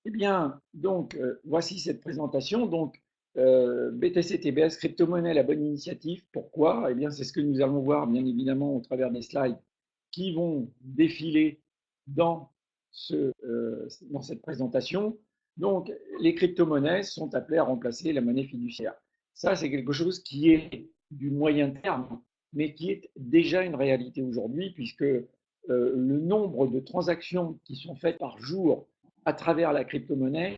Eh bien, donc, voici cette présentation. Donc, BTC TBS, crypto-monnaie, la bonne initiative. Pourquoi? Eh bien, c'est ce que nous allons voir, bien évidemment, au travers des slides qui vont défiler dans, dans cette présentation. Donc, les crypto-monnaies sont appelées à remplacer la monnaie fiduciaire. Ça, c'est quelque chose qui est du moyen terme, mais qui est déjà une réalité aujourd'hui, puisque le nombre de transactions qui sont faites par jour à travers la crypto-monnaie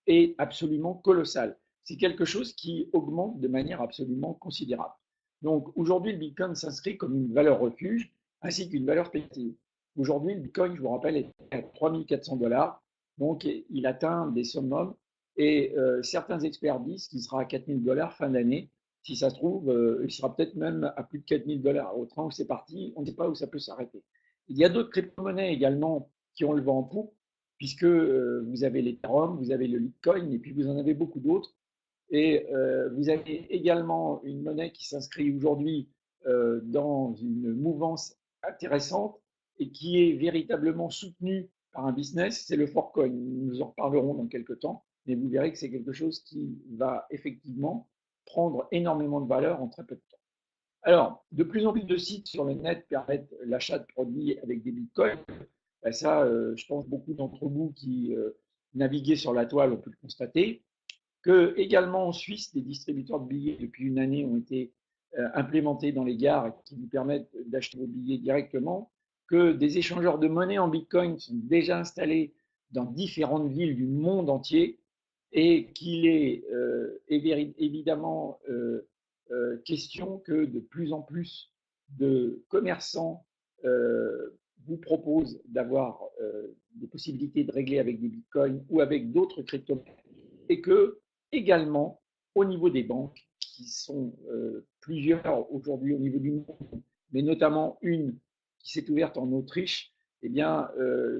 est absolument colossal. C'est quelque chose qui augmente de manière absolument considérable. Donc aujourd'hui, le Bitcoin s'inscrit comme une valeur refuge ainsi qu'une valeur spéculative. Aujourd'hui, le Bitcoin, je vous rappelle, est à 3 400 $. Donc il atteint des summums et certains experts disent qu'il sera à 4 000 $ fin d'année. Si ça se trouve, il sera peut-être même à plus de 4 000 $. Au train où c'est parti, on ne sait pas où ça peut s'arrêter. Il y a d'autres crypto-monnaies également qui ont le vent en poupe puisque vous avez l'Ethereum, vous avez le Bitcoin, et puis vous en avez beaucoup d'autres. Et vous avez également une monnaie qui s'inscrit aujourd'hui dans une mouvance intéressante et qui est véritablement soutenue par un business, c'est le Fortcoin. Nous en reparlerons dans quelques temps, mais vous verrez que c'est quelque chose qui va effectivement prendre énormément de valeur en très peu de temps. Alors, de plus en plus de sites sur le net permettent l'achat de produits avec des bitcoins. Ben ça, je pense beaucoup d'entre vous qui naviguez sur la toile ont pu le constater. Que également en Suisse, des distributeurs de billets depuis une année ont été implémentés dans les gares qui vous permettent d'acheter vos billets directement. Que des échangeurs de monnaie en bitcoin sont déjà installés dans différentes villes du monde entier et qu'il est évidemment question que de plus en plus de commerçants vous proposent d'avoir des possibilités de régler avec des bitcoins ou avec d'autres crypto-monnaies et que également au niveau des banques, qui sont plusieurs aujourd'hui au niveau du monde, mais notamment une qui s'est ouverte en Autriche, eh bien,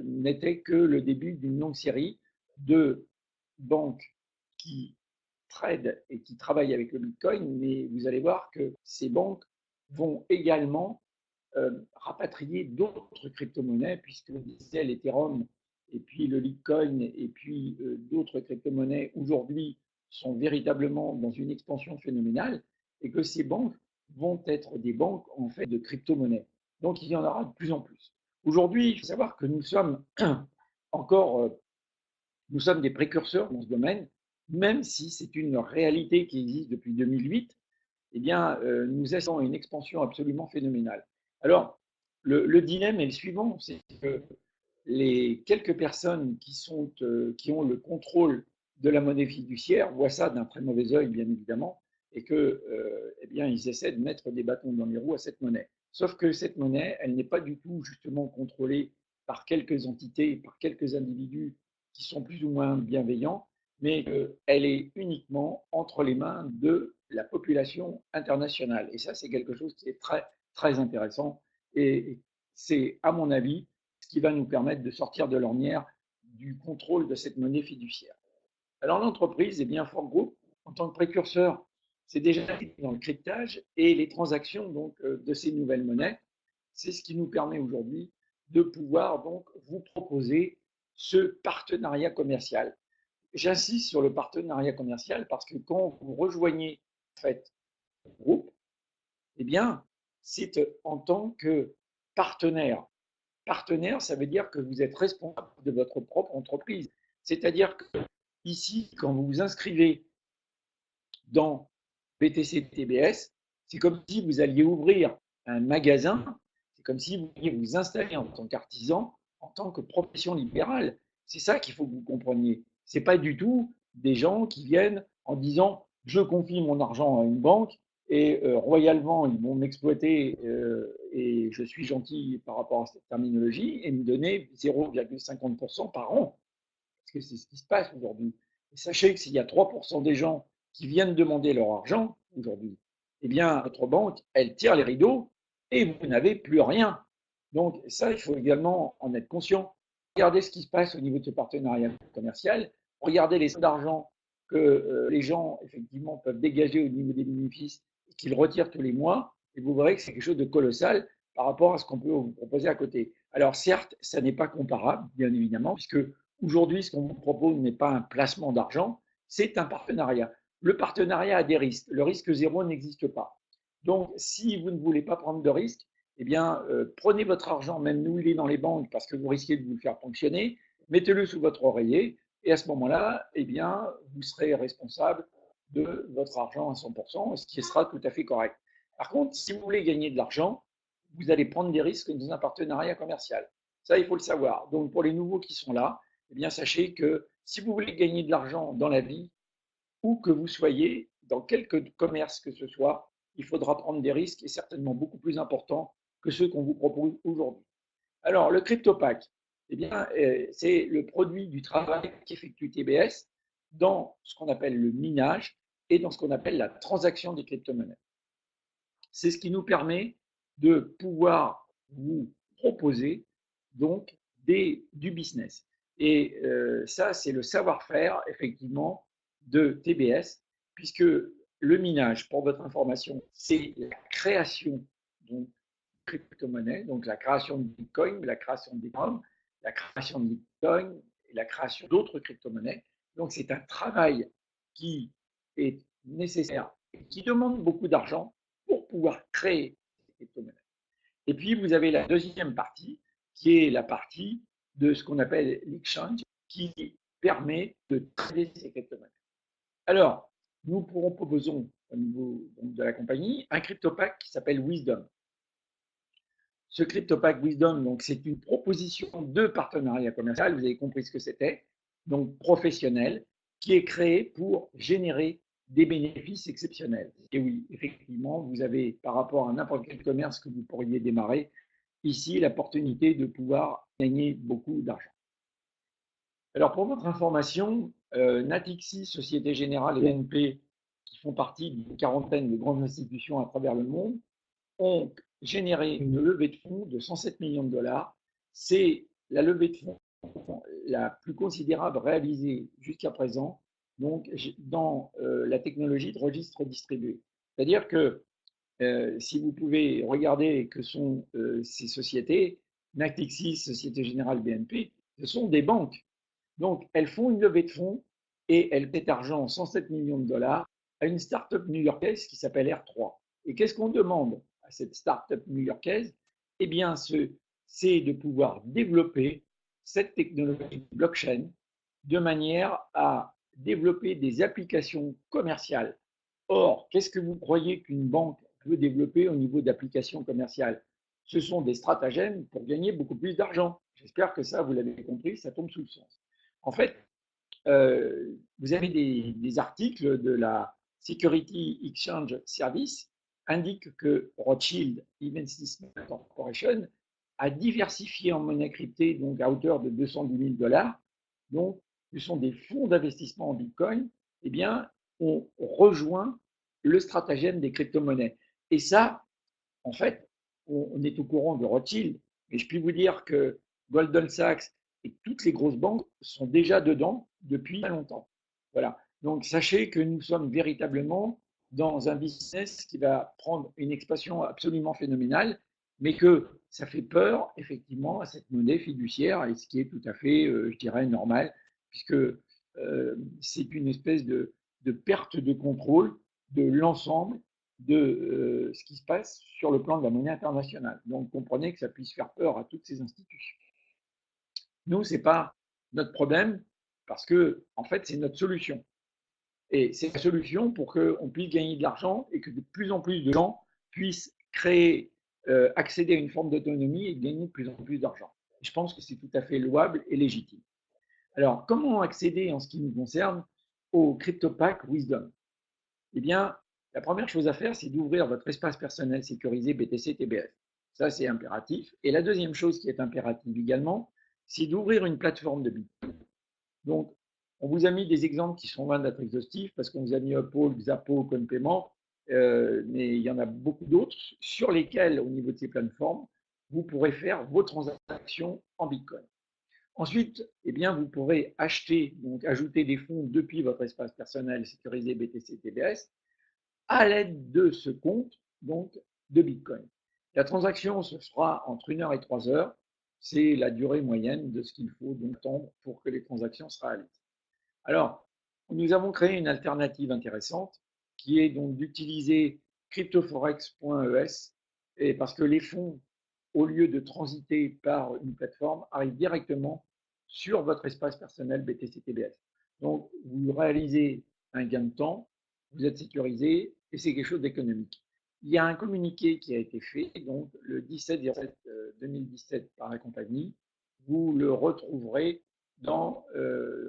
n'était que le début d'une longue série de banques qui trade et qui travaillent avec le Bitcoin, mais vous allez voir que ces banques vont également rapatrier d'autres crypto-monnaies, puisque vous disiez l'Ethereum et puis le Bitcoin et puis d'autres crypto-monnaies aujourd'hui sont véritablement dans une expansion phénoménale et que ces banques vont être des banques en fait de crypto-monnaies. Donc il y en aura de plus en plus. Aujourd'hui, il faut savoir que nous sommes encore nous sommes des précurseurs dans ce domaine, même si c'est une réalité qui existe depuis 2008, eh bien, nous assistons à une expansion absolument phénoménale. Alors, le dilemme est le suivant, c'est que les quelques personnes qui ont le contrôle de la monnaie fiduciaire voient ça d'un très mauvais œil, bien évidemment, et que, eh bien, ils essaient de mettre des bâtons dans les roues à cette monnaie. Sauf que cette monnaie, elle n'est pas du tout justement contrôlée par quelques entités, par quelques individus qui sont plus ou moins bienveillants, mais elle est uniquement entre les mains de la population internationale. Et ça, c'est quelque chose qui est très, très intéressant. Et c'est, à mon avis, ce qui va nous permettre de sortir de l'ornière du contrôle de cette monnaie fiduciaire. Alors l'entreprise, eh bien, Fort Group, en tant que précurseur, c'est déjà dans le cryptage et les transactions donc, de ces nouvelles monnaies. C'est ce qui nous permet aujourd'hui de pouvoir donc vous proposer ce partenariat commercial. J'insiste sur le partenariat commercial parce que quand vous rejoignez en fait, le groupe, eh bien, c'est en tant que partenaire. Partenaire, ça veut dire que vous êtes responsable de votre propre entreprise. C'est-à-dire que ici, quand vous vous inscrivez dans BTC TBS, c'est comme si vous alliez ouvrir un magasin, c'est comme si vous alliez vous installer en tant qu'artisan, en tant que profession libérale. C'est ça qu'il faut que vous compreniez. Ce n'est pas du tout des gens qui viennent en disant je confie mon argent à une banque et royalement ils vont m'exploiter et je suis gentil par rapport à cette terminologie et me donner 0,50% par an. Parce que c'est ce qui se passe aujourd'hui. Et sachez que s'il y a 3% des gens qui viennent demander leur argent aujourd'hui, eh bien, votre banque, elle tire les rideaux et vous n'avez plus rien. Donc, ça, il faut également en être conscient. Regardez ce qui se passe au niveau de ce partenariat commercial. Regardez les sommes d'argent que les gens, effectivement, peuvent dégager au niveau des bénéfices et qu'ils retirent tous les mois. Et vous verrez que c'est quelque chose de colossal par rapport à ce qu'on peut vous proposer à côté. Alors, certes, ça n'est pas comparable, bien évidemment, puisque Aujourd'hui, ce qu'on vous propose n'est pas un placement d'argent, c'est un partenariat. Le partenariat a des risques. Le risque zéro n'existe pas. Donc, si vous ne voulez pas prendre de risques, eh bien, prenez votre argent, même nous, il est dans les banques, parce que vous risquez de vous le faire ponctionner, mettez-le sous votre oreiller, et à ce moment-là, eh bien, vous serez responsable de votre argent à 100%, ce qui sera tout à fait correct. Par contre, si vous voulez gagner de l'argent, vous allez prendre des risques dans un partenariat commercial. Ça, il faut le savoir. Donc, pour les nouveaux qui sont là, eh bien, sachez que si vous voulez gagner de l'argent dans la vie, où que vous soyez, dans quelque commerce que ce soit, il faudra prendre des risques et certainement beaucoup plus importants que ceux qu'on vous propose aujourd'hui. Alors, le CryptoPack, eh bien, c'est le produit du travail qu'effectue TBS dans ce qu'on appelle le minage et dans ce qu'on appelle la transaction des crypto-monnaies. C'est ce qui nous permet de pouvoir vous proposer donc du business. Et ça, c'est le savoir-faire, effectivement, de TBS, puisque le minage, pour votre information, c'est la création de crypto-monnaies, donc la création de Bitcoin, la création d'Ethereum, la création de Bitcoin et la création d'autres crypto-monnaies. Donc, c'est un travail qui est nécessaire et qui demande beaucoup d'argent pour pouvoir créer ces crypto-monnaies. Et puis, vous avez la deuxième partie, qui est la partie de ce qu'on appelle l'exchange, qui permet de trader ces crypto-monnaies. Alors, nous proposons au niveau de la compagnie un crypto-pack qui s'appelle Wisdom. Ce CryptoPack Wisdom, donc c'est une proposition de partenariat commercial, vous avez compris ce que c'était, donc professionnel, qui est créé pour générer des bénéfices exceptionnels. Et oui, effectivement, vous avez, par rapport à n'importe quel commerce que vous pourriez démarrer, ici l'opportunité de pouvoir gagner beaucoup d'argent. Alors, pour votre information, Natixis, Société Générale et BNP, qui font partie d'une quarantaine de grandes institutions à travers le monde, ont généré une levée de fonds de 107 millions de dollars. C'est la levée de fonds la plus considérable réalisée jusqu'à présent donc, dans la technologie de registre distribué. C'est-à-dire que si vous pouvez regarder que sont ces sociétés, Natixis, Société Générale, BNP, ce sont des banques. Donc, elles font une levée de fonds et elles mettent argent, 107 millions de dollars, à une start-up new-yorkaise qui s'appelle R3. Et qu'est-ce qu'on demande à cette start-up new-yorkaise? Eh bien, c'est de pouvoir développer cette technologie blockchain de manière à développer des applications commerciales. Or, qu'est-ce que vous croyez qu'une banque veut développer au niveau d'applications commerciales? Ce sont des stratagèmes pour gagner beaucoup plus d'argent. J'espère que ça, vous l'avez compris, ça tombe sous le sens. En fait, vous avez des articles de la Security Exchange Service indiquent que Rothschild Investment Corporation a diversifié en monnaie cryptée donc à hauteur de 210 000 dollars. Donc, ce sont des fonds d'investissement en Bitcoin. Eh bien, on rejoint le stratagème des crypto-monnaies. Et ça, en fait, on est au courant de Rothschild, mais je puis vous dire que Goldman Sachs et toutes les grosses banques sont déjà dedans depuis très longtemps. Voilà. Donc sachez que nous sommes véritablement dans un business qui va prendre une expansion absolument phénoménale, mais que ça fait peur effectivement à cette monnaie fiduciaire, et ce qui est tout à fait, je dirais, normal, puisque c'est une espèce de perte de contrôle de l'ensemble de ce qui se passe sur le plan de la monnaie internationale. Donc comprenez que ça puisse faire peur à toutes ces institutions. Nous, ce n'est pas notre problème parce que, en fait, c'est notre solution. Et c'est la solution pour qu'on puisse gagner de l'argent et que de plus en plus de gens puissent créer, accéder à une forme d'autonomie et gagner de plus en plus d'argent. Je pense que c'est tout à fait louable et légitime. Alors, comment accéder en ce qui nous concerne au CryptoPack Wisdom? Eh bien, la première chose à faire, c'est d'ouvrir votre espace personnel sécurisé BTC-TBS. Ça, c'est impératif. Et la deuxième chose qui est impérative également, c'est d'ouvrir une plateforme de Bitcoin. Donc, on vous a mis des exemples qui sont loin d'être exhaustifs parce qu'on vous a mis Uphold, Xapo, Complément, mais il y en a beaucoup d'autres sur lesquels, au niveau de ces plateformes, vous pourrez faire vos transactions en Bitcoin. Ensuite, eh bien, vous pourrez acheter, donc ajouter des fonds depuis votre espace personnel sécurisé BTC-TBS à l'aide de ce compte donc de Bitcoin. La transaction se fera entre 1 heure et 3 heures. C'est la durée moyenne de ce qu'il faut donc attendre pour que les transactions se réalisent. Alors, nous avons créé une alternative intéressante qui est donc d'utiliser cryptoforex.es et parce que les fonds, au lieu de transiter par une plateforme, arrivent directement sur votre espace personnel BTC-TBS. Donc, vous réalisez un gain de temps, vous êtes sécurisé et c'est quelque chose d'économique. Il y a un communiqué qui a été fait donc le 17/07/2017 par la compagnie. Vous le retrouverez dans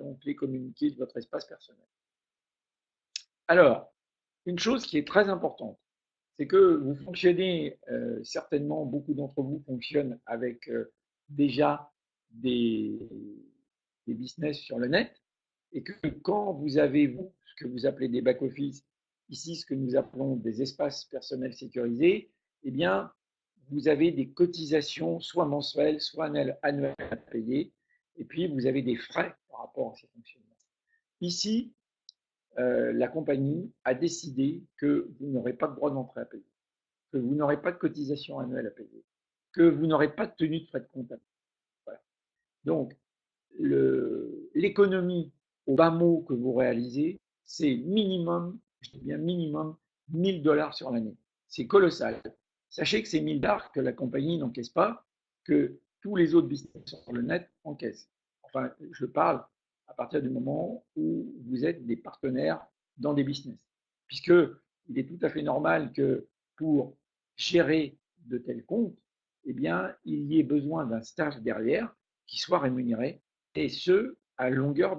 donc les communiqués de votre espace personnel. Alors, une chose qui est très importante, c'est que vous fonctionnez, certainement, beaucoup d'entre vous fonctionnent avec déjà des, des business sur le net, et que quand vous avez, vous, ce que vous appelez des back-office, ici ce que nous appelons des espaces personnels sécurisés, eh bien, vous avez des cotisations, soit mensuelles, soit annuelles à payer, et puis vous avez des frais par rapport à ces fonctionnements. Ici, la compagnie a décidé que vous n'aurez pas de droit d'entrée à payer, que vous n'aurez pas de cotisation annuelle à payer, que vous n'aurez pas de tenue de frais de compte à payer. Voilà. Donc, l'économie au bas mot que vous réalisez, c'est minimum, je dis bien minimum, 1 000 $ sur l'année. C'est colossal. Sachez que c'est 1 000 $ que la compagnie n'encaisse pas, que tous les autres business sur le net encaissent. Enfin, je parle à partir du moment où vous êtes des partenaires dans des business. Puisque il est tout à fait normal que pour gérer de tels comptes, eh bien, il y ait besoin d'un staff derrière qui soit rémunéré, et ce, à longueur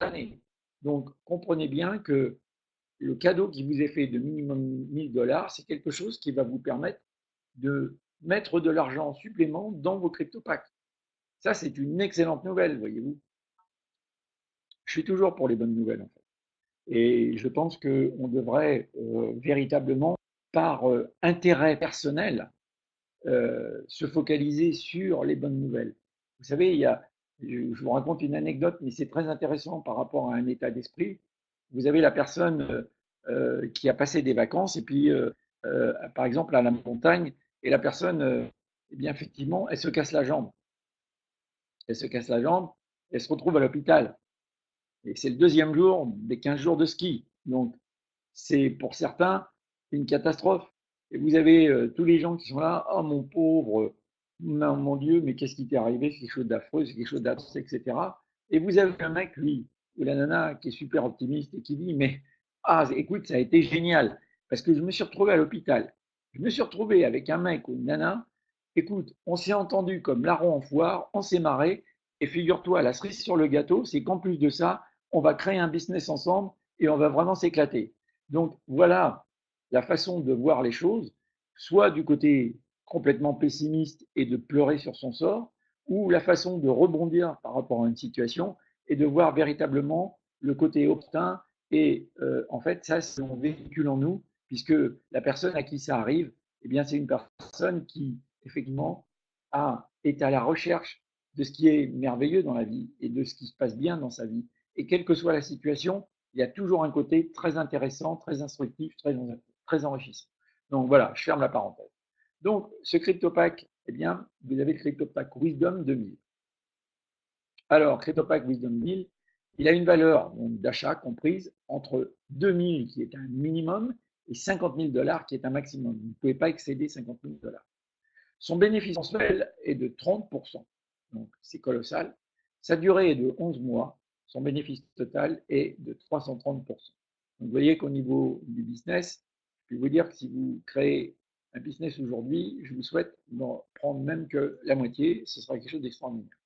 d'année. Donc, comprenez bien que le cadeau qui vous est fait de minimum 1 000 $, c'est quelque chose qui va vous permettre de mettre de l'argent en supplément dans vos crypto-packs. Ça, c'est une excellente nouvelle, voyez-vous. Je suis toujours pour les bonnes nouvelles, en fait. Et je pense qu'on devrait véritablement, par intérêt personnel, se focaliser sur les bonnes nouvelles. Vous savez, je vous raconte une anecdote, mais c'est très intéressant par rapport à un état d'esprit. Vous avez la personne qui a passé des vacances et puis, par exemple, à la montagne, et la personne, eh bien, effectivement, elle se casse la jambe. Elle se casse la jambe, elle se retrouve à l'hôpital. Et c'est le deuxième jour des 15 jours de ski. Donc, c'est pour certains une catastrophe. Et vous avez tous les gens qui sont là, oh mon pauvre, mon Dieu, mais qu'est-ce qui t'est arrivé? C'est quelque chose d'affreux, c'est quelque chose d'atroce, etc. Et vous avez un mec, lui, ou la nana, qui est super optimiste et qui dit, mais écoute, ça a été génial, parce que je me suis retrouvé à l'hôpital. Je me suis retrouvé avec un mec ou une nana, écoute, on s'est entendu comme larron en foire, on s'est marré, et figure-toi, la cerise sur le gâteau, c'est qu'en plus de ça, on va créer un business ensemble et on va vraiment s'éclater. Donc voilà la façon de voir les choses, soit du côté complètement pessimiste et de pleurer sur son sort, ou la façon de rebondir par rapport à une situation et de voir véritablement le côté optin. Et en fait, ça, c'est un véhicule en nous, puisque la personne à qui ça arrive, eh bien, c'est une personne qui, effectivement, est à la recherche de ce qui est merveilleux dans la vie et de ce qui se passe bien dans sa vie. Et quelle que soit la situation, il y a toujours un côté très intéressant, très instructif, très enrichissant. Donc voilà, je ferme la parenthèse. Donc ce CryptoPack, eh bien, vous avez le CryptoPack Wisdom 2000. Alors, CryptoPack Wisdom 2000, il a une valeur d'achat comprise entre 2000 qui est un minimum et 50 000 $ qui est un maximum. Vous ne pouvez pas excéder 50 000 $. Son bénéfice mensuel est de 30%. Donc, c'est colossal. Sa durée est de 11 mois. Son bénéfice total est de 330%. Donc, vous voyez qu'au niveau du business, je peux vous dire que si vous créez un business aujourd'hui, je vous souhaite d'en prendre même que la moitié. Ce sera quelque chose d'extraordinaire.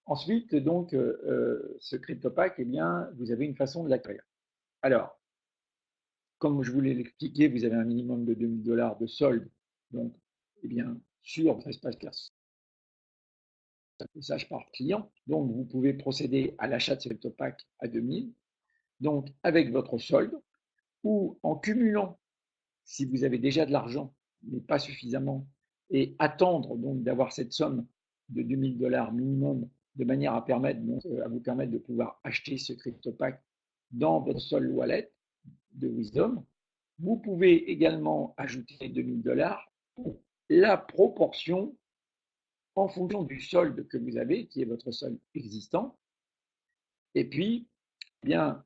Ensuite, donc, ce CryptoPack, eh bien, vous avez une façon de l'acquérir. Alors, comme je vous l'ai expliqué, vous avez un minimum de 2 000 $ de solde. Donc, eh bien, sur votre espace personnel, message par client. Donc, vous pouvez procéder à l'achat de ce CryptoPack à 2000. Donc, avec votre solde ou en cumulant, si vous avez déjà de l'argent, mais pas suffisamment, et attendre donc d'avoir cette somme de 2 000 $ minimum de manière à, à vous permettre de pouvoir acheter ce CryptoPack dans votre solde wallet de Wisdom. Vous pouvez également ajouter 2 000 $ pour la proportion en fonction du solde que vous avez, qui est votre solde existant. Et puis, eh bien,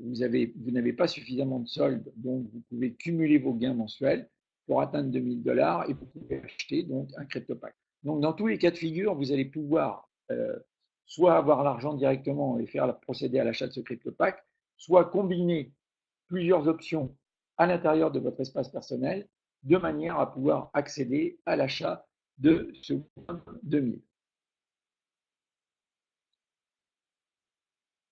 vous n'avez pas suffisamment de solde, donc vous pouvez cumuler vos gains mensuels pour atteindre 2000 $ et vous pouvez acheter donc un CryptoPack. Donc, dans tous les cas de figure, vous allez pouvoir soit avoir l'argent directement et faire procéder à l'achat de ce CryptoPack, soit combiner plusieurs options à l'intérieur de votre espace personnel de manière à pouvoir accéder à l'achat de ce 2000.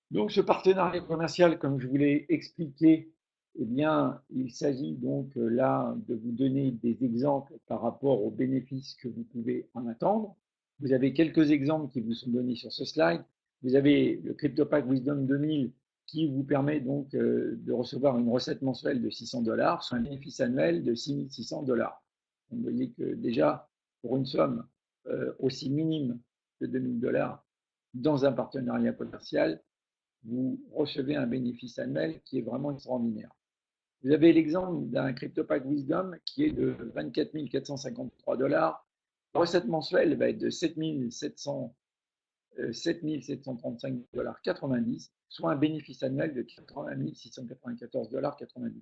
Donc, ce partenariat commercial, comme je vous l'ai expliqué, eh bien, il s'agit donc là de vous donner des exemples par rapport aux bénéfices que vous pouvez en attendre. Vous avez quelques exemples qui vous sont donnés sur ce slide. Vous avez le CryptoPack Wisdom 2000 qui vous permet donc de recevoir une recette mensuelle de 600 $, soit un bénéfice annuel de 6600 $. Vous voyez que déjà, pour une somme aussi minime que 2000 $ dans un partenariat commercial, vous recevez un bénéfice annuel qui est vraiment extraordinaire. Vous avez l'exemple d'un CryptoPack Wisdom qui est de 24 453 $. La recette mensuelle va être de 735,90 $, soit un bénéfice annuel de 80 694,90 $.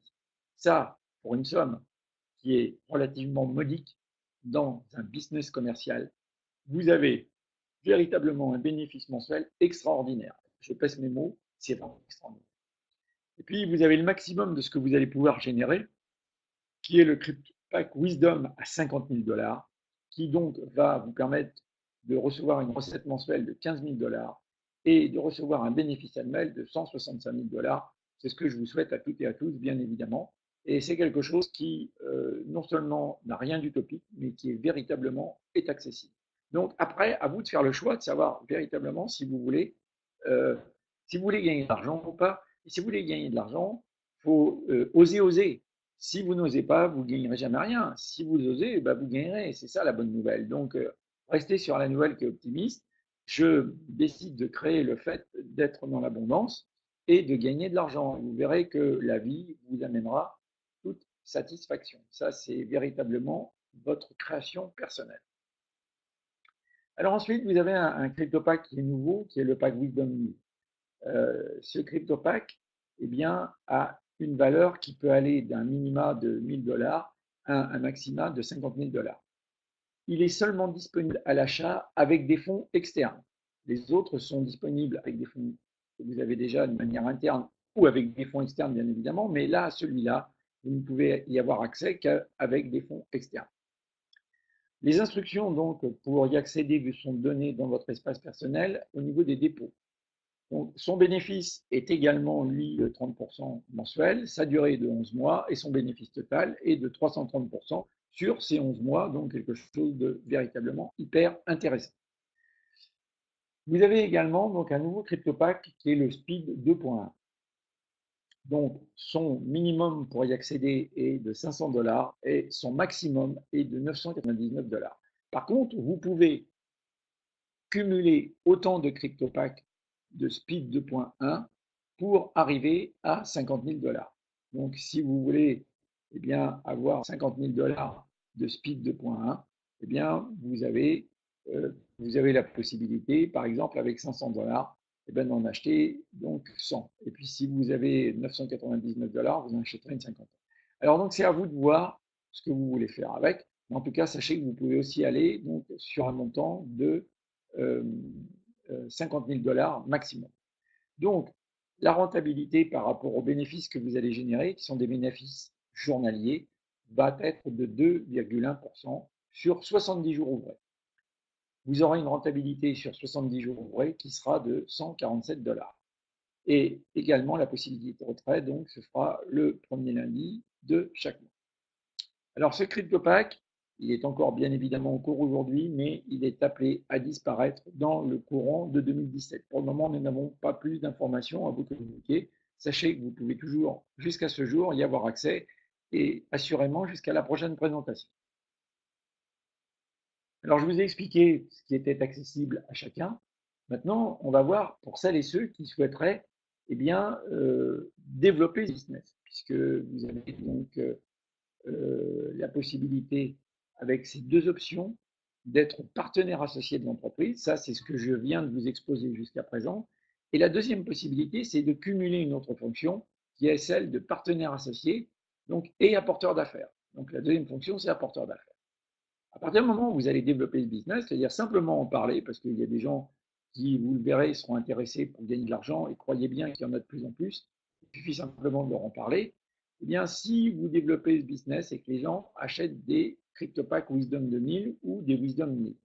Ça, pour une somme qui est relativement modique dans un business commercial, vous avez véritablement un bénéfice mensuel extraordinaire. Je pèse mes mots, c'est vraiment extraordinaire. Et puis, vous avez le maximum de ce que vous allez pouvoir générer, qui est le CryptoPack Wisdom à 50 000 $, qui donc va vous permettre de recevoir une recette mensuelle de 15 000 $ et de recevoir un bénéfice annuel de 165 000 $. C'est ce que je vous souhaite à toutes et à tous, bien évidemment. Et c'est quelque chose qui, non seulement n'a rien d'utopique, mais qui est véritablement accessible. Donc après, à vous de faire le choix de savoir véritablement euh, si vous voulez gagner de l'argent ou pas. Et si vous voulez gagner de l'argent, il faut oser. Si vous n'osez pas, vous ne gagnerez jamais rien. Si vous osez, bah, vous gagnerez. C'est ça la bonne nouvelle. Donc, restez sur la nouvelle qui est optimiste. Je décide de créer le fait d'être dans l'abondance et de gagner de l'argent. Vous verrez que la vie vous amènera toute satisfaction. Ça, c'est véritablement votre création personnelle. Alors ensuite, vous avez un CryptoPack qui est nouveau, qui est le pack Wisdom 1000. Ce CryptoPack eh bien, a une valeur qui peut aller d'un minima de 1000 $ à un maxima de 50 000 $. Il est seulement disponible à l'achat avec des fonds externes. Les autres sont disponibles avec des fonds que vous avez déjà de manière interne ou avec des fonds externes, bien évidemment, mais là, celui-là, vous ne pouvez y avoir accès qu'avec des fonds externes. Les instructions donc pour y accéder vous sont données dans votre espace personnel au niveau des dépôts. Donc, son bénéfice est également, lui, de 30% mensuel, sa durée est de 11 mois et son bénéfice total est de 330% sur ces 11 mois, donc quelque chose de véritablement hyper intéressant. Vous avez également donc un nouveau CryptoPack qui est le Speed 2.1. Donc, son minimum pour y accéder est de 500 $ et son maximum est de 999 $. Par contre, vous pouvez cumuler autant de CryptoPack de Speed 2.1 pour arriver à 50 000 $. Donc, si vous voulez eh bien, avoir 50 000 $ de Speed 2.1, eh bien, vous avez la possibilité, par exemple, avec 500 $, eh bien, d'en acheter donc 100. Et puis, si vous avez 999 $, vous en achèterez une cinquantaine. Alors, donc, c'est à vous de voir ce que vous voulez faire avec. Mais en tout cas, sachez que vous pouvez aussi aller donc, sur un montant de 50 000 $ maximum. Donc, la rentabilité par rapport aux bénéfices que vous allez générer, qui sont des bénéfices journaliers, va être de 2,1% sur 70 jours ouvrés. Vous aurez une rentabilité sur 70 jours ouvrés qui sera de 147 $. Et également, la possibilité de retrait, donc, se fera le premier lundi de chaque mois. Alors, ce CryptoPack, il est encore bien évidemment en cours aujourd'hui, mais il est appelé à disparaître dans le courant de 2017. Pour le moment, nous n'avons pas plus d'informations à vous communiquer. Sachez que vous pouvez toujours, jusqu'à ce jour, y avoir accès et assurément jusqu'à la prochaine présentation. Alors, je vous ai expliqué ce qui était accessible à chacun. Maintenant, on va voir pour celles et ceux qui souhaiteraient eh bien, développer ce business, puisque vous avez donc la possibilité, avec ces deux options, d'être partenaire associé de l'entreprise. Ça, c'est ce que je viens de vous exposer jusqu'à présent. Et la deuxième possibilité, c'est de cumuler une autre fonction qui est celle de partenaire associé donc, et apporteur d'affaires. Donc la deuxième fonction, c'est apporteur d'affaires. À partir du moment où vous allez développer ce business, c'est-à-dire simplement en parler, parce qu'il y a des gens qui, vous le verrez, seront intéressés pour gagner de l'argent, et croyez bien qu'il y en a de plus en plus, il suffit simplement de leur en parler. Eh bien, si vous développez ce business et que les gens achètent des CryptoPack Wisdom 2000 ou des Wisdom 1000,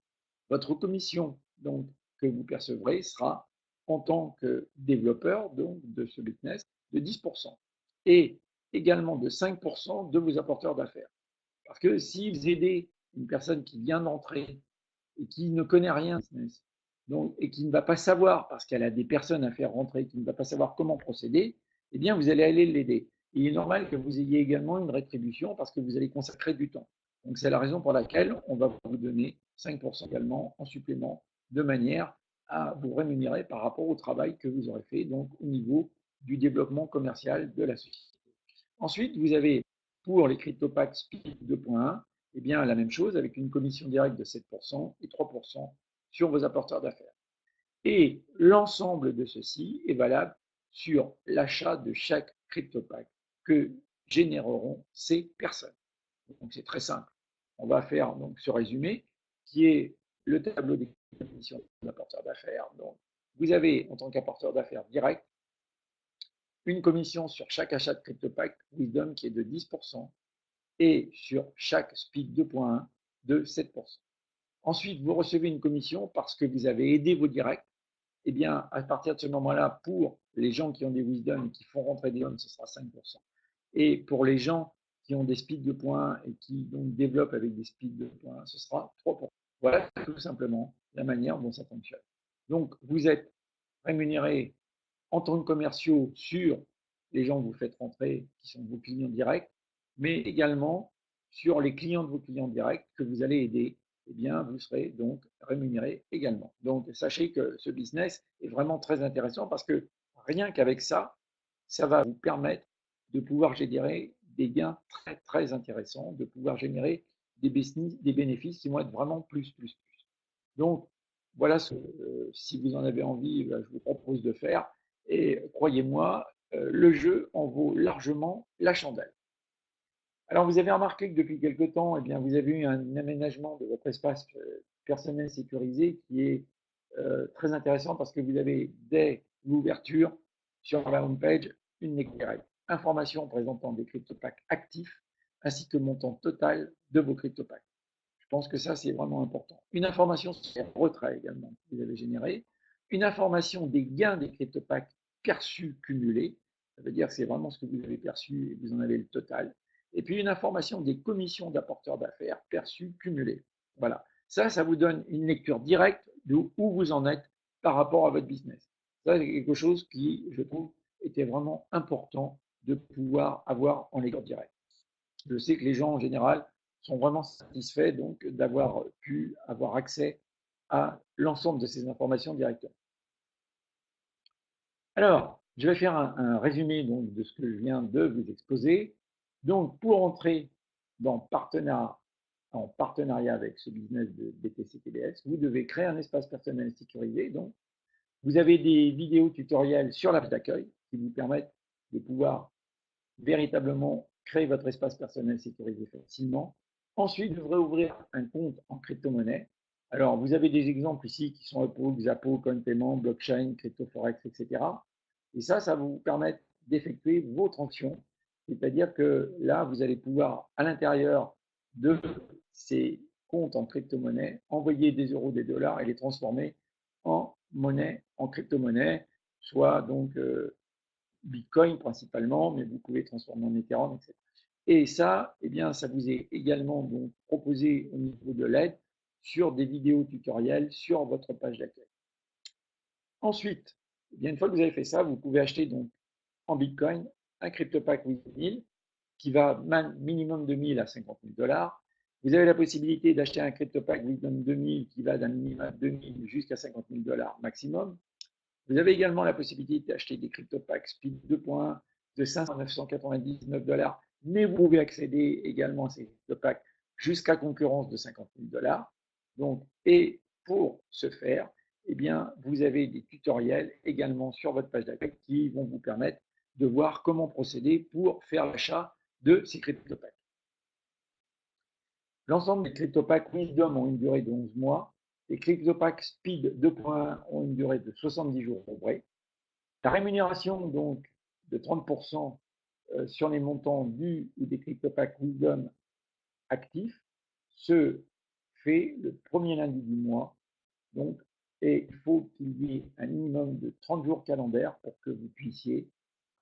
votre commission donc, que vous percevrez sera, en tant que développeur donc, de ce business, de 10% et également de 5% de vos apporteurs d'affaires. Parce que si vous aidez une personne qui vient d'entrer et qui ne connaît rien business, donc, et qui ne va pas savoir, parce qu'elle a des personnes à faire rentrer, qui ne va pas savoir comment procéder, eh bien, vous allez aller l'aider. Il est normal que vous ayez également une rétribution parce que vous allez consacrer du temps. Donc, c'est la raison pour laquelle on va vous donner 5% également en supplément, de manière à vous rémunérer par rapport au travail que vous aurez fait, donc au niveau du développement commercial de la société. Ensuite, vous avez pour les CryptoPack Speed 2.1, eh bien, la même chose avec une commission directe de 7% et 3% sur vos apporteurs d'affaires. Et l'ensemble de ceci est valable sur l'achat de chaque CryptoPack que généreront ces personnes. Donc, c'est très simple. On va faire donc ce résumé qui est le tableau des commissions d'apporteurs d'affaires. Donc, vous avez en tant qu'apporteur d'affaires direct une commission sur chaque achat de CryptoPack Wisdom qui est de 10% et sur chaque Speed 2.1 de 7%. Ensuite, vous recevez une commission parce que vous avez aidé vos directs. Eh bien, à partir de ce moment-là, pour les gens qui ont des Wisdom et qui font rentrer des hommes, ce sera 5%. Et pour les gens qui ont des Speed 2.1 et qui donc développent avec des Speed 2.1, ce sera 3%. Voilà tout simplement la manière dont ça fonctionne. Donc, vous êtes rémunéré en tant que commerciaux sur les gens que vous faites rentrer, qui sont vos clients directs, mais également sur les clients de vos clients directs que vous allez aider, eh bien, vous serez donc rémunéré également. Donc, sachez que ce business est vraiment très intéressant parce que rien qu'avec ça, ça va vous permettre de pouvoir générer des gains très, très intéressants, de pouvoir générer des bénéfices qui vont être vraiment plus. Donc, voilà ce que, si vous en avez envie, je vous propose de faire. Et croyez-moi, le jeu en vaut largement la chandelle. Alors, vous avez remarqué que depuis quelque temps, eh bien, vous avez eu un aménagement de votre espace personnel sécurisé qui est très intéressant parce que vous avez, dès l'ouverture sur la home page, une éclairée. Information présentant des CryptoPacks actifs ainsi que le montant total de vos CryptoPacks. Je pense que ça, c'est vraiment important. Une information sur les retraits également que vous avez généré. Une information des gains des CryptoPacks perçus cumulés. Ça veut dire que c'est vraiment ce que vous avez perçu et vous en avez le total. Et puis une information des commissions d'apporteurs d'affaires perçues cumulées. Voilà. Ça vous donne une lecture directe de où vous en êtes par rapport à votre business. Ça, c'est quelque chose qui, je trouve, était vraiment important de pouvoir avoir en lecture directe. Je sais que les gens en général sont vraiment satisfaits donc d'avoir pu avoir accès à l'ensemble de ces informations directement. Alors, je vais faire un résumé donc, de ce que je viens de vous exposer. Donc, pour entrer en partenariat avec ce business de BTC-TBS, vous devez créer un espace personnel sécurisé. Donc, vous avez des vidéos tutoriels sur la page d'accueil qui vous permettent de pouvoir véritablement créer votre espace personnel sécurisé facilement. Ensuite, vous devrez ouvrir un compte en crypto-monnaie. Alors, vous avez des exemples ici qui sont Oppo, Xapo, CoinPayment, Blockchain, CryptoForex, etc. Et ça va vous permettre d'effectuer vos transactions. C'est-à-dire que là, vous allez pouvoir, à l'intérieur de ces comptes en crypto-monnaie, envoyer des euros, des dollars et les transformer en monnaie, en crypto-monnaie, soit donc Bitcoin principalement, mais vous pouvez transformer en Ethereum, etc. Et ça, eh bien, ça vous est également donc proposé au niveau de l'aide sur des vidéos tutoriels sur votre page d'accueil. Ensuite, eh bien, une fois que vous avez fait ça, vous pouvez acheter donc en Bitcoin un CryptoPack Wisdom 1000 qui va minimum de 1000 à 50 000 dollars. Vous avez la possibilité d'acheter un CryptoPack Wisdom 2000 qui va d'un minimum de 2000 jusqu'à 50 000 dollars maximum. Vous avez également la possibilité d'acheter des CryptoPacks Speed 2.1 de 500 à 999 dollars, mais vous pouvez accéder également à ces CryptoPacks jusqu'à concurrence de 50 000 dollars. Donc, et pour ce faire, eh bien, vous avez des tutoriels également sur votre page d'accueil qui vont vous permettre de voir comment procéder pour faire l'achat de ces CryptoPacks. L'ensemble des CryptoPacks Wisdom ont une durée de 11 mois. Les CryptoPacks Speed 2.1 ont une durée de 70 jours ouvrés. La rémunération donc de 30% sur les montants dus ou des CryptoPacks Wisdom actifs se fait le premier lundi du mois. Donc, et il faut qu'il y ait un minimum de 30 jours calendaires pour que vous puissiez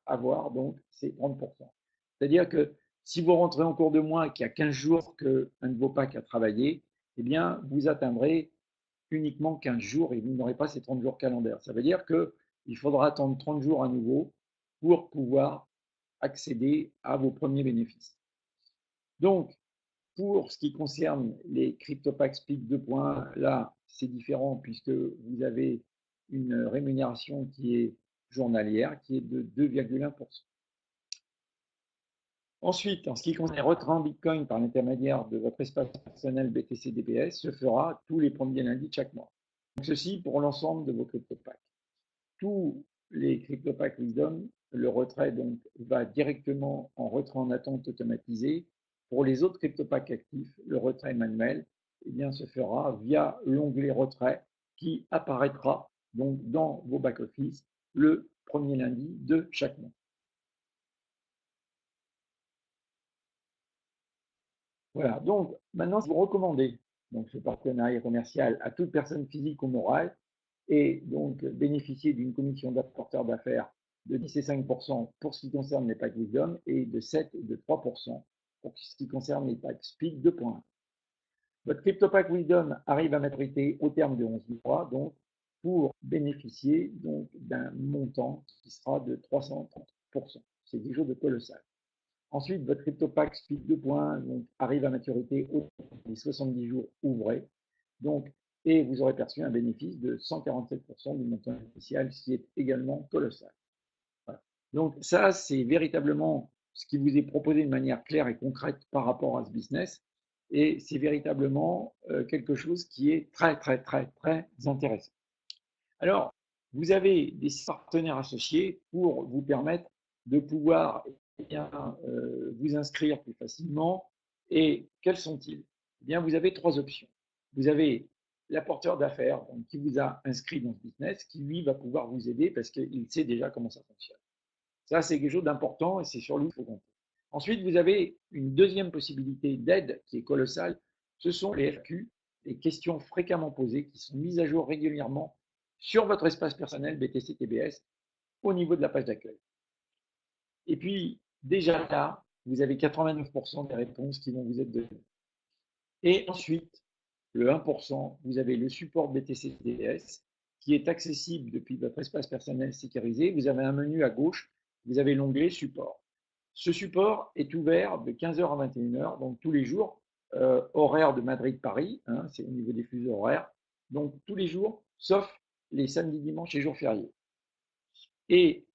avoir donc ces 30%. C'est-à-dire que si vous rentrez en cours de mois et qu'il y a 15 jours qu'un de vos packs a travaillé, eh bien, vous atteindrez uniquement 15 jours et vous n'aurez pas ces 30 jours calendaires. Ça veut dire qu'il faudra attendre 30 jours à nouveau pour pouvoir accéder à vos premiers bénéfices. Donc, pour ce qui concerne les CryptoPacks Speed 2.1, là, c'est différent puisque vous avez une rémunération qui est journalière, qui est de 2,1%. Ensuite, en ce qui concerne les retraits en Bitcoin par l'intermédiaire de votre espace personnel BTC DBS, se fera tous les premiers lundis de chaque mois. Donc, ceci pour l'ensemble de vos CryptoPacks. Tous les CryptoPacks Wisdom, le retrait donc, va directement en retrait en attente automatisé. Pour les autres CryptoPacks actifs, le retrait manuel eh bien, se fera via l'onglet retrait qui apparaîtra donc dans vos back-office le premier lundi de chaque mois. Voilà, donc maintenant, vous recommandez donc, ce partenariat commercial à toute personne physique ou morale et donc bénéficier d'une commission d'apporteur d'affaires de 10 et 5% pour ce qui concerne les packs Wisdom et de 7 et de 3% pour ce qui concerne les packs Speed 2.1. Votre CryptoPack Wisdom arrive à maturité au terme de 11 mois, donc pour bénéficier donc d'un montant qui sera de 330%. C'est quelque chose de colossal. Ensuite, votre CryptoPack Speed 2.1 arrive à maturité au terme des 70 jours ouvrés. Donc, et vous aurez perçu un bénéfice de 147% du montant initial, ce qui est également colossal. Voilà. Donc ça, c'est véritablement ce qui vous est proposé de manière claire et concrète par rapport à ce business. Et c'est véritablement quelque chose qui est très, très, très, très intéressant. Alors, vous avez des partenaires associés pour vous permettre de pouvoir eh bien, vous inscrire plus facilement. Et quels sont-ils? Eh bien, vous avez trois options. Vous avez l'apporteur d'affaires qui vous a inscrit dans ce business, qui lui va pouvoir vous aider parce qu'il sait déjà comment ça fonctionne. Ça, c'est quelque chose d'important et c'est sur lui qu'il faut compter. Ensuite, vous avez une deuxième possibilité d'aide qui est colossale. Ce sont les FAQ, les questions fréquemment posées qui sont mises à jour régulièrement sur votre espace personnel BTC TBS au niveau de la page d'accueil. Et puis, déjà là, vous avez 89% des réponses qui vont vous être données. Et ensuite, le 1%, vous avez le support BTC TBS qui est accessible depuis votre espace personnel sécurisé. Vous avez un menu à gauche, vous avez l'onglet support. Ce support est ouvert de 15h à 21h, donc tous les jours, horaire de Madrid-Paris, hein, c'est au niveau des fuseaux horaires, donc tous les jours, sauf les samedis, dimanches et jours fériés. Et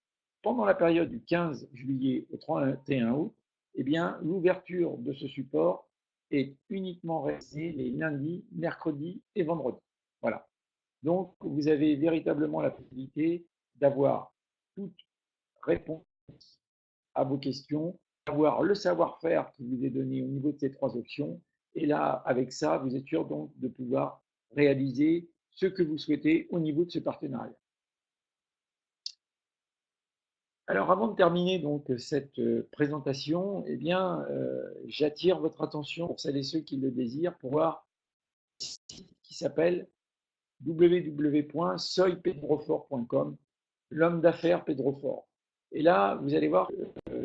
pendant la période du 15 juillet au 31 août, eh bien, l'ouverture de ce support est uniquement réalisée les lundis, mercredis et vendredis. Voilà. Donc, vous avez véritablement la possibilité d'avoir toute réponse à vos questions, d'avoir le savoir-faire qui vous est donné au niveau de ces trois options. Et là, avec ça, vous êtes sûr donc de pouvoir réaliser ce que vous souhaitez au niveau de ce partenariat. Alors, avant de terminer donc cette présentation, eh bien, j'attire votre attention pour celles et ceux qui le désirent pour voir un site qui s'appelle www.soypedrofort.com, l'homme d'affaires Pedro Fort. Et là, vous allez voir que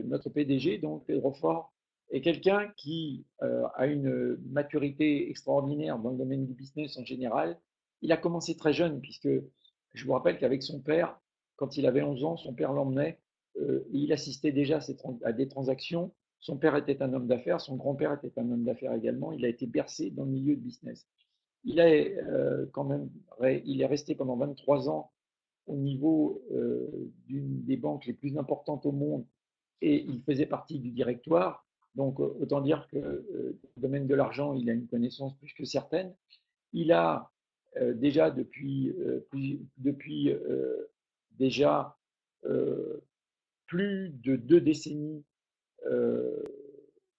notre PDG, donc Pedro Fort, est quelqu'un qui a une maturité extraordinaire dans le domaine du business en général. Il a commencé très jeune, puisque je vous rappelle qu'avec son père, quand il avait 11 ans, son père l'emmenait, il assistait déjà à des transactions. Son père était un homme d'affaires, son grand-père était un homme d'affaires également. Il a été bercé dans le milieu de business. Il est quand même, il est resté pendant 23 ans au niveau d'une des banques les plus importantes au monde et il faisait partie du directoire. Donc, autant dire que le domaine de l'argent, il a une connaissance plus que certaine. Il a déjà depuis déjà plus de 2 décennies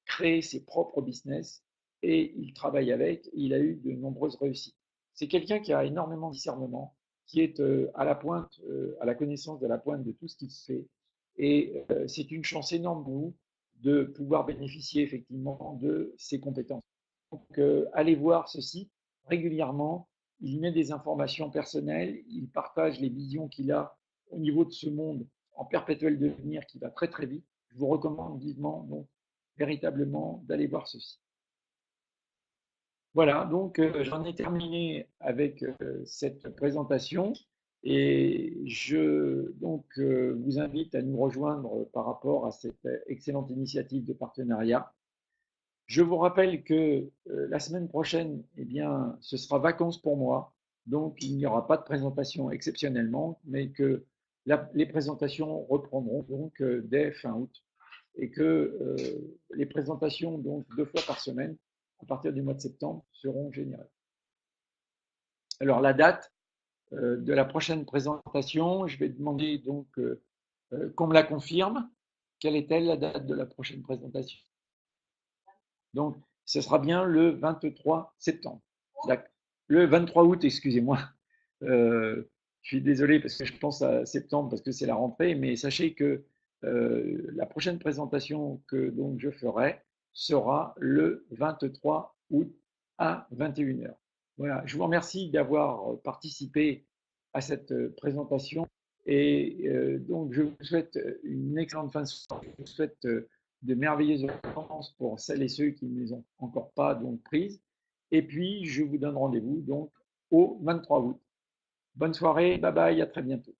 créé ses propres business et il travaille avec. Il a eu de nombreuses réussites. C'est quelqu'un qui a énormément de discernement, qui est à la pointe, à la connaissance de la pointe de tout ce qu'il fait. Et c'est une chance énorme pour vous de pouvoir bénéficier effectivement de ses compétences. Donc, allez voir ce site régulièrement. Il y met des informations personnelles. Il partage les visions qu'il a au niveau de ce monde en perpétuel devenir qui va très très vite. Je vous recommande vivement donc véritablement d'aller voir ceci. Voilà, donc j'en ai terminé avec cette présentation et je donc vous invite à nous rejoindre par rapport à cette excellente initiative de partenariat. Je vous rappelle que la semaine prochaine, eh bien, ce sera vacances pour moi, donc il n'y aura pas de présentation exceptionnellement, mais que les présentations reprendront donc dès fin août et que les présentations, donc 2 fois par semaine, à partir du mois de septembre, seront générales. Alors la date de la prochaine présentation, je vais demander donc qu'on me la confirme. Quelle est-elle la date de la prochaine présentation? Donc, ce sera bien le 23 septembre. Le 23 août, excusez-moi. Je suis désolé parce que je pense à septembre parce que c'est la rentrée, mais sachez que la prochaine présentation que donc je ferai sera le 23 août à 21 heures. Voilà, je vous remercie d'avoir participé à cette présentation et donc je vous souhaite une excellente fin de soirée. Je vous souhaite de merveilleuses vacances pour celles et ceux qui ne les ont encore pas donc prises. Et puis, je vous donne rendez-vous donc au 23 août. Bonne soirée, bye bye, à très bientôt.